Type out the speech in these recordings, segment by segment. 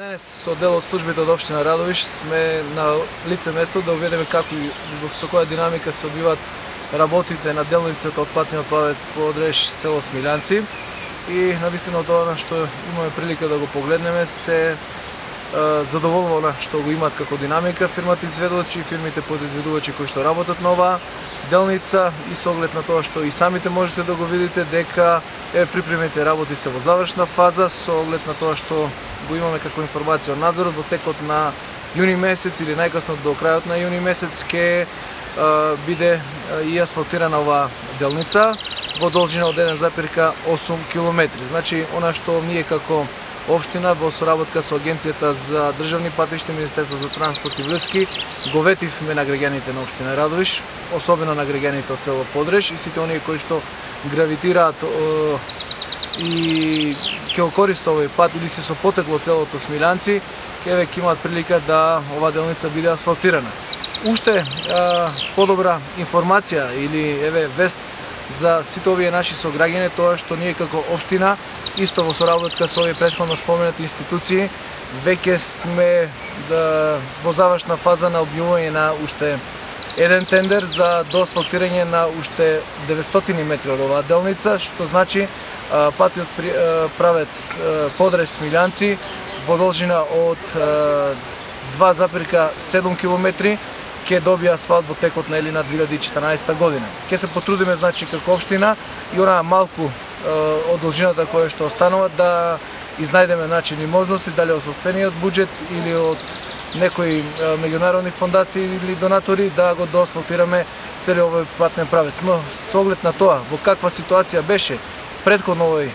Денес со дел од службите од општина Радовиш сме на лице место да увидиме како и со која динамика се одвиваат работите на делницата од патниот правец Подреш село Смилјанци. И навистина од тоа што имаме прилика да го погледнеме се задоволува што го имаат како динамика фирмата изведувачи и фирмите подизведувачи кои што работат на оваа делница, и со оглед на тоа што и самите можете да го видите дека припремните работи се во завршна фаза, со оглед на тоа што го имаме како информација од надзорот, во текот на јуни месец или најкасно до крајот на јуни месец ќе биде и асфалтирана оваа делница во должина од 1,8 км. Значи, она што ние како општина во соработка со Агенцијата за државни патишта, Министерство за транспорт и врски, го ветивме на граѓаните на општина Радовиш, особено на граѓаните од село Подреш и сите оние кои што гравитираат и ќе користат овој пат или се со потекло целото Смилјанци, ќе веќе имаат прилика да оваа делница биде асфалтирана. Уште подобра информација или вест за сите овие наши сограѓани, тоа што ние како општина, исто во соработка со овие претходно споменати институции, веќе сме во завршна фаза на објавување на уште еден тендер за доасфалтирање на уште 900 метри од оваа делница, што значи патниот правец Подреш Смилјанци во должина од 2,7 км ќе добие асфалт во текот на 2014 година. Ќе се потрудиме, значи, како општина и онаа малку од должината која што останува да изнајдеме начини и можности, дали од собствениот буџет или од некои меѓународни фондации или донатори, да го доасфалтираме целиот овој патен правец. Но со оглед на тоа во каква ситуација беше претходно овој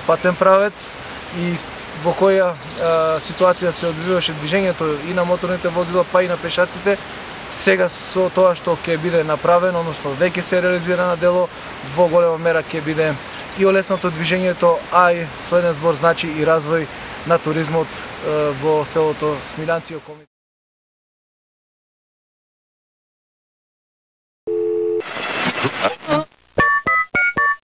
патен правец и во која ситуација се одвиваше движењето и на моторните возила, па и на пешаците, сега со тоа што ќе биде направено, односно веќе се реализира на дело, во голема мера ќе биде и олесното движењето, а и со еден збор значи и развој на туризмот во селото Смилјанци и околните.